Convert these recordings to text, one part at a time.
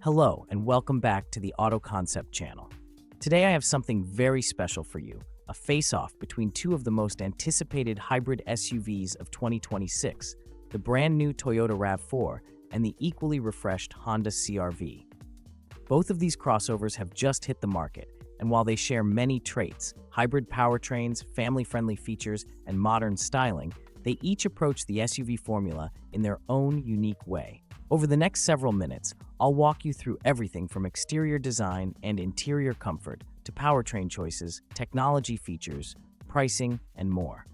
Hello, and welcome back to the Auto Concept channel. Today I have something very special for you, a face-off between two of the most anticipated hybrid SUVs of 2026, the brand new Toyota RAV4 and the equally refreshed Honda CR-V. Both of these crossovers have just hit the market, and while they share many traits, hybrid powertrains, family-friendly features, and modern styling, they each approach the SUV formula in their own unique way. Over the next several minutes, I'll walk you through everything from exterior design and interior comfort to powertrain choices, technology features, pricing, and more.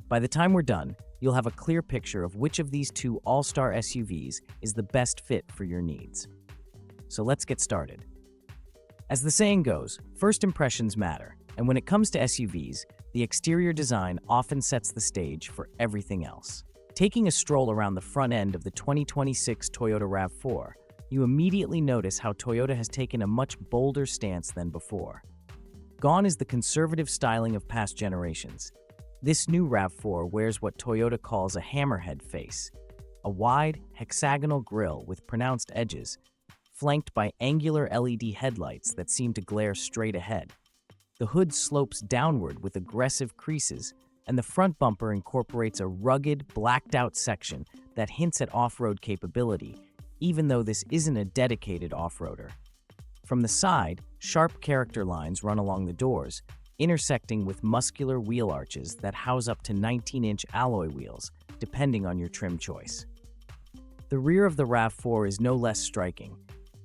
By the time we're done, you'll have a clear picture of which of these two all-star SUVs is the best fit for your needs. So let's get started. As the saying goes, first impressions matter, and when it comes to SUVs, the exterior design often sets the stage for everything else. Taking a stroll around the front end of the 2026 Toyota RAV4, you immediately notice how Toyota has taken a much bolder stance than before. Gone is the conservative styling of past generations. This new RAV4 wears what Toyota calls a Hammerhead face, a wide, hexagonal grille with pronounced edges, flanked by angular LED headlights that seem to glare straight ahead. The hood slopes downward with aggressive creases, and the front bumper incorporates a rugged, blacked-out section that hints at off-road capability, even though this isn't a dedicated off-roader. From the side, sharp character lines run along the doors, intersecting with muscular wheel arches that house up to 19-inch alloy wheels, depending on your trim choice. The rear of the RAV4 is no less striking.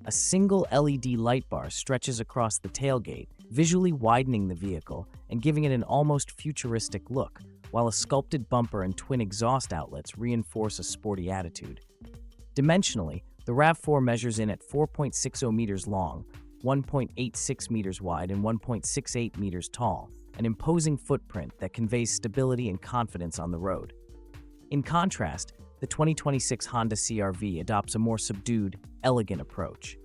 A single LED light bar stretches across the tailgate, visually widening the vehicle and giving it an almost futuristic look, while a sculpted bumper and twin exhaust outlets reinforce a sporty attitude. Dimensionally, the RAV4 measures in at 4.60 meters long, 1.86 meters wide, and 1.68 meters tall, an imposing footprint that conveys stability and confidence on the road. In contrast, the 2026 Honda CR-V adopts a more subdued, elegant approach.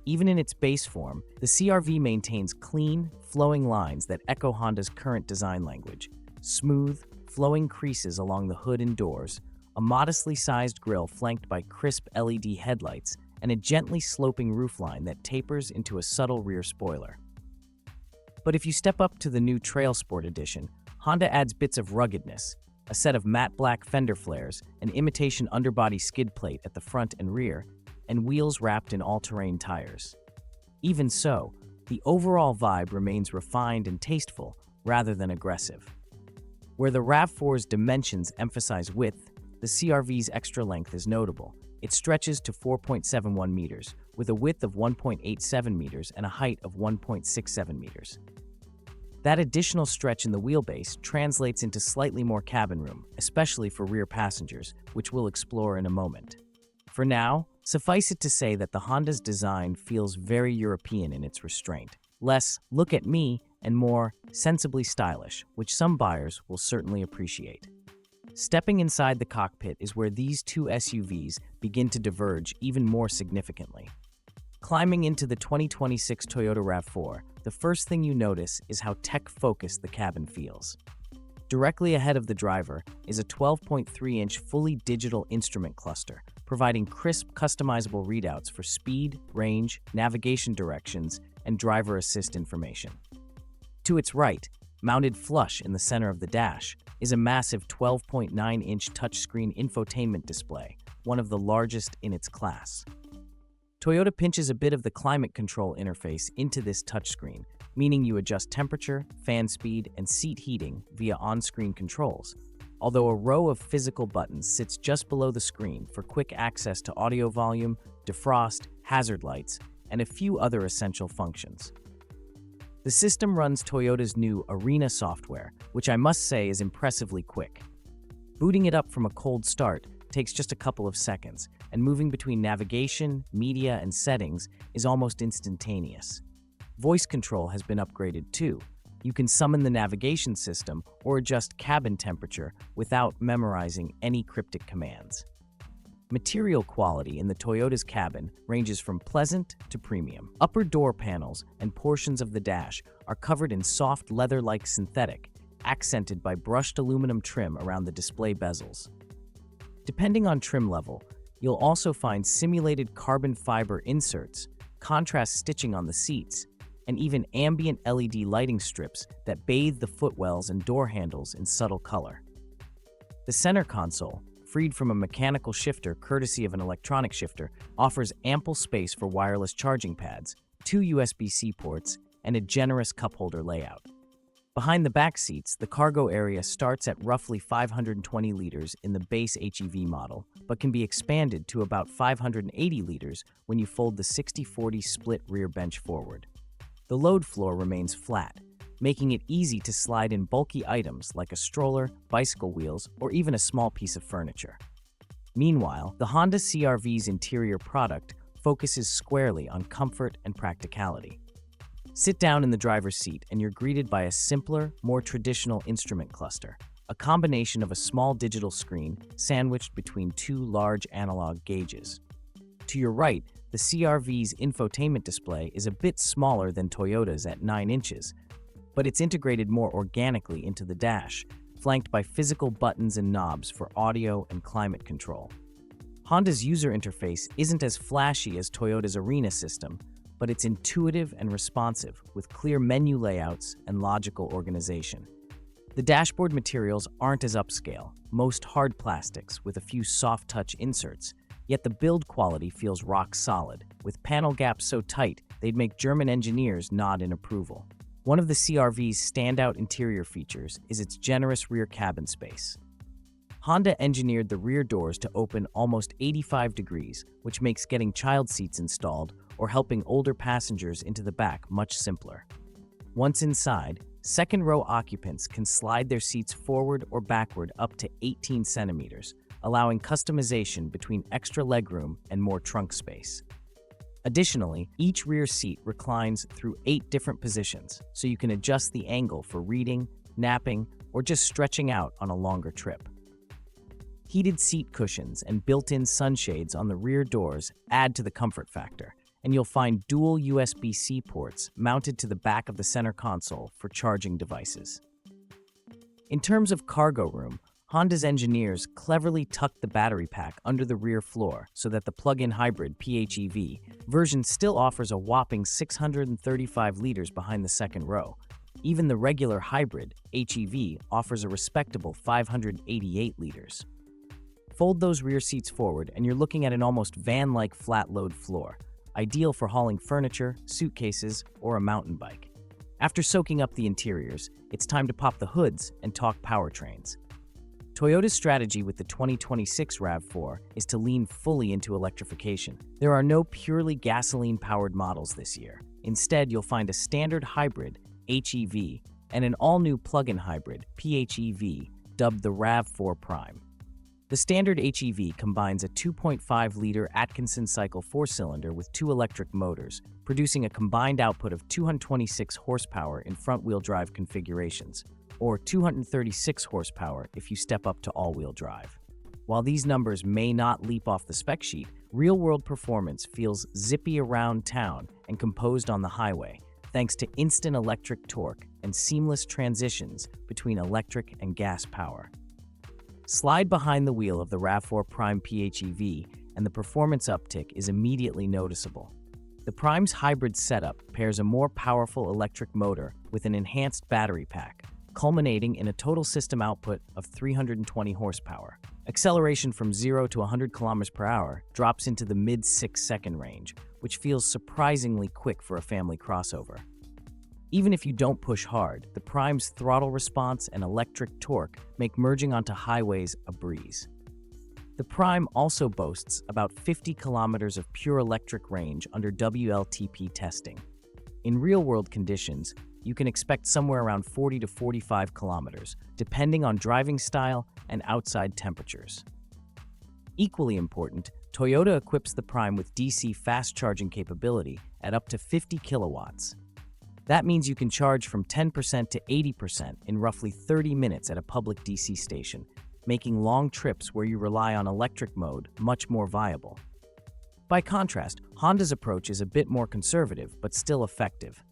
Even in its base form, the CR-V maintains clean, flowing lines that echo Honda's current design language: smooth, flowing creases along the hood and doors, a modestly sized grille flanked by crisp LED headlights, and a gently sloping roofline that tapers into a subtle rear spoiler. But if you step up to the new Trail Sport Edition, Honda adds bits of ruggedness: a set of matte black fender flares, an imitation underbody skid plate at the front and rear, and wheels wrapped in all-terrain tires. Even so, the overall vibe remains refined and tasteful rather than aggressive. Where the RAV4's dimensions emphasize width, the CR-V's extra length is notable. It stretches to 4.71 meters, with a width of 1.87 meters and a height of 1.67 meters. That additional stretch in the wheelbase translates into slightly more cabin room, especially for rear passengers, which we'll explore in a moment. For now, suffice it to say that the Honda's design feels very European in its restraint. Less "look at me" and more sensibly stylish, which some buyers will certainly appreciate. Stepping inside the cockpit is where these two SUVs begin to diverge even more significantly. Climbing into the 2026 Toyota RAV4, the first thing you notice is how tech-focused the cabin feels. Directly ahead of the driver is a 12.3-inch fully digital instrument cluster, providing crisp, customizable readouts for speed, range, navigation directions, and driver assist information. To its right, mounted flush in the center of the dash, is a massive 12.9-inch touchscreen infotainment display, one of the largest in its class. Toyota pinches a bit of the climate control interface into this touchscreen, meaning you adjust temperature, fan speed, and seat heating via on-screen controls, although a row of physical buttons sits just below the screen for quick access to audio volume, defrost, hazard lights, and a few other essential functions. The system runs Toyota's new Arena software, which I must say is impressively quick. Booting it up from a cold start takes just a couple of seconds, and moving between navigation, media, and settings is almost instantaneous. Voice control has been upgraded too. You can summon the navigation system or adjust cabin temperature without memorizing any cryptic commands. Material quality in the Toyota's cabin ranges from pleasant to premium. Upper door panels and portions of the dash are covered in soft leather-like synthetic, accented by brushed aluminum trim around the display bezels. Depending on trim level, You'll also find simulated carbon fiber inserts, contrast stitching on the seats, and even ambient LED lighting strips that bathe the footwells and door handles in subtle color. The center console, freed from a mechanical shifter courtesy of an electronic shifter, offers ample space for wireless charging pads, 2 USB-C ports, and a generous cup holder layout. Behind the back seats, the cargo area starts at roughly 520 liters in the base HEV model, but can be expanded to about 580 liters when you fold the 60-40 split rear bench forward. The load floor remains flat, making it easy to slide in bulky items like a stroller, bicycle wheels, or even a small piece of furniture. Meanwhile, the Honda CR-V's interior product focuses squarely on comfort and practicality. Sit down in the driver's seat and you're greeted by a simpler, more traditional instrument cluster, a combination of a small digital screen sandwiched between 2 large analog gauges. To your right, the CR-V's infotainment display is a bit smaller than Toyota's at 9 inches, but it's integrated more organically into the dash, flanked by physical buttons and knobs for audio and climate control. Honda's user interface isn't as flashy as Toyota's Arena system, but it's intuitive and responsive, with clear menu layouts and logical organization. The dashboard materials aren't as upscale, most hard plastics with a few soft-touch inserts, yet the build quality feels rock solid, with panel gaps so tight they'd make German engineers nod in approval. One of the CR-V's standout interior features is its generous rear cabin space. Honda engineered the rear doors to open almost 85 degrees, which makes getting child seats installed or helping older passengers into the back much simpler. Once inside, second-row occupants can slide their seats forward or backward up to 18 centimeters, allowing customization between extra legroom and more trunk space. Additionally, each rear seat reclines through 8 different positions, so you can adjust the angle for reading, napping, or just stretching out on a longer trip. Heated seat cushions and built-in sunshades on the rear doors add to the comfort factor, and you'll find dual USB-C ports mounted to the back of the center console for charging devices. In terms of cargo room, Honda's engineers cleverly tucked the battery pack under the rear floor so that the plug-in hybrid PHEV version still offers a whopping 635 liters behind the second row. Even the regular hybrid HEV offers a respectable 588 liters. Fold those rear seats forward and you're looking at an almost van-like flat-load floor, ideal for hauling furniture, suitcases, or a mountain bike. After soaking up the interiors, it's time to pop the hoods and talk powertrains. Toyota's strategy with the 2026 RAV4 is to lean fully into electrification. There are no purely gasoline-powered models this year. Instead, you'll find a standard hybrid, HEV, and an all-new plug-in hybrid, PHEV, dubbed the RAV4 Prime. The standard HEV combines a 2.5-liter Atkinson cycle 4-cylinder with 2 electric motors, producing a combined output of 226 horsepower in front-wheel drive configurations, or 236 horsepower if you step up to all-wheel drive. While these numbers may not leap off the spec sheet, real-world performance feels zippy around town and composed on the highway, thanks to instant electric torque and seamless transitions between electric and gas power. Slide behind the wheel of the RAV4 Prime PHEV and the performance uptick is immediately noticeable. The Prime's hybrid setup pairs a more powerful electric motor with an enhanced battery pack, culminating in a total system output of 320 horsepower. Acceleration from 0 to 100 km per hour drops into the mid 6-second range, which feels surprisingly quick for a family crossover. Even if you don't push hard, the Prime's throttle response and electric torque make merging onto highways a breeze. The Prime also boasts about 50 kilometers of pure electric range under WLTP testing. In real-world conditions, you can expect somewhere around 40 to 45 kilometers, depending on driving style and outside temperatures. Equally important, Toyota equips the Prime with DC fast charging capability at up to 50 kilowatts. That means you can charge from 10% to 80% in roughly 30 minutes at a public DC station, making long trips where you rely on electric mode much more viable. By contrast, Honda's approach is a bit more conservative but still effective.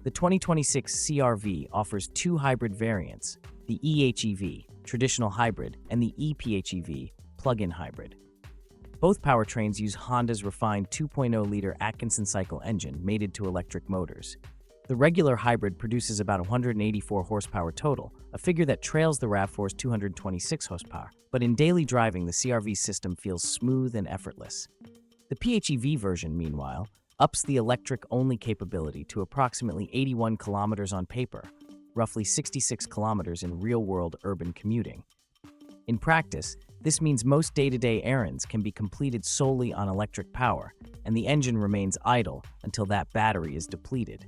The 2026 CR-V offers 2 hybrid variants, the eHEV, traditional hybrid, and the ePHEV, plug-in hybrid. Both powertrains use Honda's refined 2.0-liter Atkinson cycle engine mated to electric motors. The regular hybrid produces about 184 horsepower total, a figure that trails the RAV4's 226 horsepower, but in daily driving the CR-V system feels smooth and effortless. The PHEV version, meanwhile, ups the electric-only capability to approximately 81 kilometers on paper, roughly 66 kilometers in real-world urban commuting. In practice, this means most day-to-day errands can be completed solely on electric power, and the engine remains idle until that battery is depleted.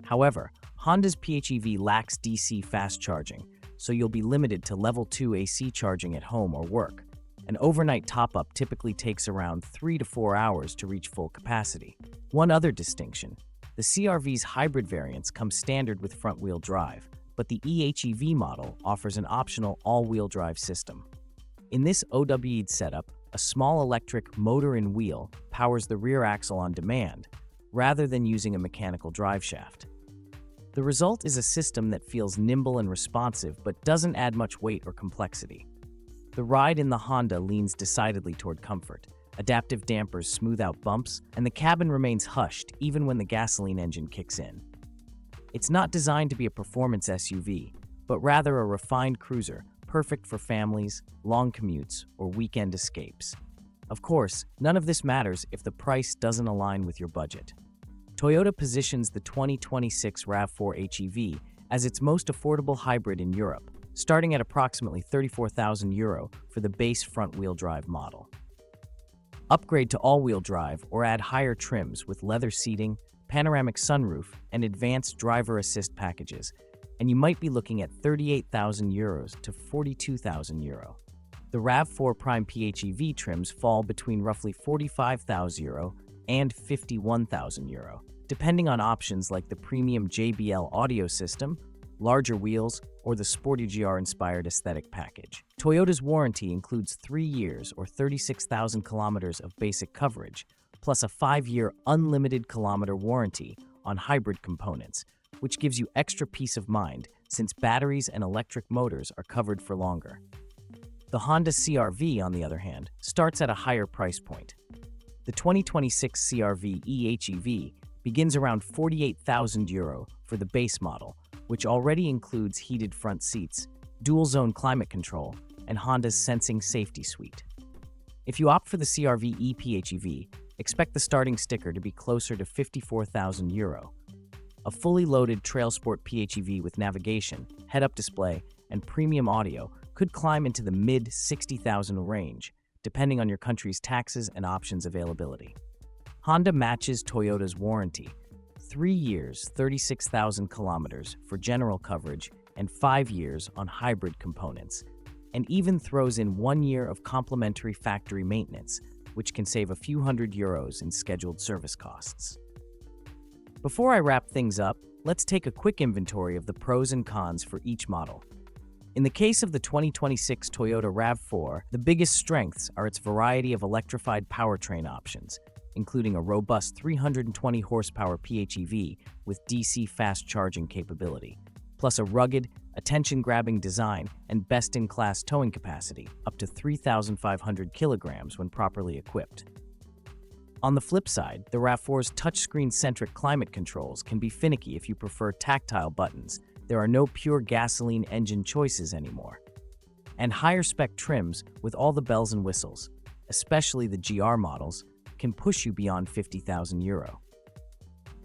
However, Honda's PHEV lacks DC fast charging, so you'll be limited to level 2 AC charging at home or work. An overnight top-up typically takes around 3 to 4 hours to reach full capacity. One other distinction: the CR-V's hybrid variants come standard with front-wheel drive, but the eHEV model offers an optional all-wheel drive system. In this OW'd setup, a small electric motor-in-wheel powers the rear axle on demand, rather than using a mechanical driveshaft. The result is a system that feels nimble and responsive but doesn't add much weight or complexity. The ride in the Honda leans decidedly toward comfort. Adaptive dampers smooth out bumps, and the cabin remains hushed even when the gasoline engine kicks in. It's not designed to be a performance SUV, but rather a refined cruiser, perfect for families, long commutes, or weekend escapes. Of course, none of this matters if the price doesn't align with your budget. Toyota positions the 2026 RAV4 HEV as its most affordable hybrid in Europe, starting at approximately €34,000 for the base front-wheel drive model. Upgrade to all-wheel drive or add higher trims with leather seating, panoramic sunroof, and advanced driver assist packages, and you might be looking at €38,000 to €42,000. The RAV4 Prime PHEV trims fall between roughly €45,000 and €51,000, depending on options like the premium JBL audio system, larger wheels, or the Sporty GR-inspired aesthetic package. Toyota's warranty includes 3 years or 36,000 kilometers of basic coverage, plus a 5-year unlimited kilometer warranty on hybrid components, which gives you extra peace of mind since batteries and electric motors are covered for longer. The Honda CR-V, on the other hand, starts at a higher price point. The 2026 CR-V eHEV begins around €48,000 for the base model, which already includes heated front seats, dual-zone climate control, and Honda's Sensing Safety Suite. If you opt for the CR-V ePHEV, expect the starting sticker to be closer to €54,000. A fully loaded TrailSport PHEV with navigation, head-up display, and premium audio could climb into the mid-$60,000 range, depending on your country's taxes and options availability. Honda matches Toyota's warranty: 3 years, 36,000 kilometers for general coverage, and 5 years on hybrid components, and even throws in 1 year of complimentary factory maintenance, which can save a few €100 in scheduled service costs. Before I wrap things up, let's take a quick inventory of the pros and cons for each model. In the case of the 2026 Toyota RAV4, the biggest strengths are its variety of electrified powertrain options, including a robust 320 horsepower PHEV with DC fast charging capability, plus a rugged, attention-grabbing design and best-in-class towing capacity, up to 3,500 kilograms when properly equipped. On the flip side, the RAV4's touchscreen-centric climate controls can be finicky if you prefer tactile buttons. There are no pure gasoline engine choices anymore. And higher-spec trims with all the bells and whistles, especially the GR models, can push you beyond €50,000.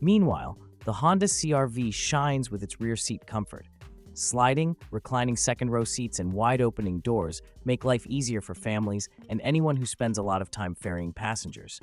Meanwhile, the Honda CR-V shines with its rear seat comfort. Sliding, reclining second-row seats and wide-opening doors make life easier for families and anyone who spends a lot of time ferrying passengers.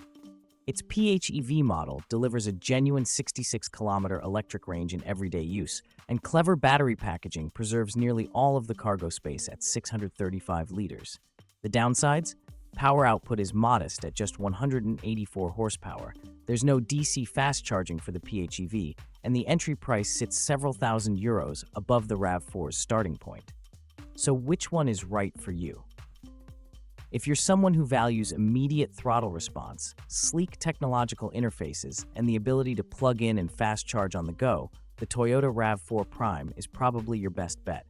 Its PHEV model delivers a genuine 66-kilometer electric range in everyday use, and clever battery packaging preserves nearly all of the cargo space at 635 liters. The downsides? Power output is modest at just 184 horsepower. There's no DC fast charging for the PHEV, and the entry price sits several €1,000s above the RAV4's starting point. So which one is right for you? If you're someone who values immediate throttle response, sleek technological interfaces, and the ability to plug in and fast charge on the go, the Toyota RAV4 Prime is probably your best bet.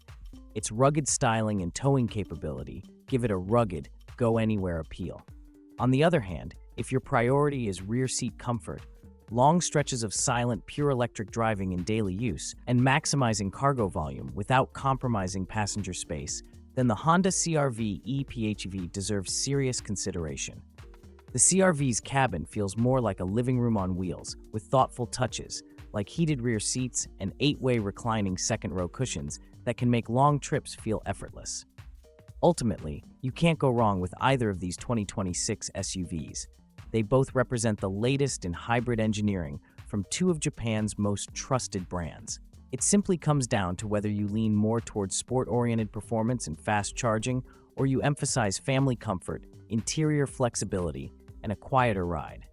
Its rugged styling and towing capability give it a rugged, go-anywhere appeal. On the other hand, if your priority is rear seat comfort, long stretches of silent, pure electric driving in daily use, and maximizing cargo volume without compromising passenger space, then the Honda CR-V e-PHEV deserves serious consideration. The CR-V's cabin feels more like a living room on wheels, with thoughtful touches, like heated rear seats and 8-way reclining second-row cushions that can make long trips feel effortless. Ultimately, you can't go wrong with either of these 2026 SUVs. They both represent the latest in hybrid engineering from two of Japan's most trusted brands. It simply comes down to whether you lean more towards sport-oriented performance and fast charging, or you emphasize family comfort, interior flexibility, and a quieter ride.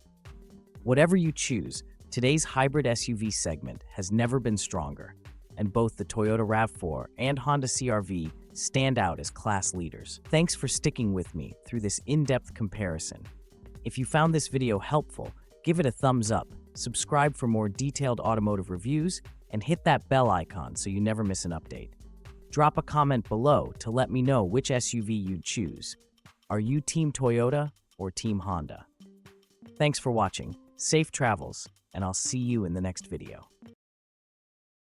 Whatever you choose, today's hybrid SUV segment has never been stronger, and both the Toyota RAV4 and Honda CR-V stand out as class leaders. Thanks for sticking with me through this in-depth comparison. If you found this video helpful, give it a thumbs up, subscribe for more detailed automotive reviews, and hit that bell icon so you never miss an update. Drop a comment below to let me know which SUV you'd choose. Are you Team Toyota or Team Honda? Thanks for watching, safe travels, and I'll see you in the next video.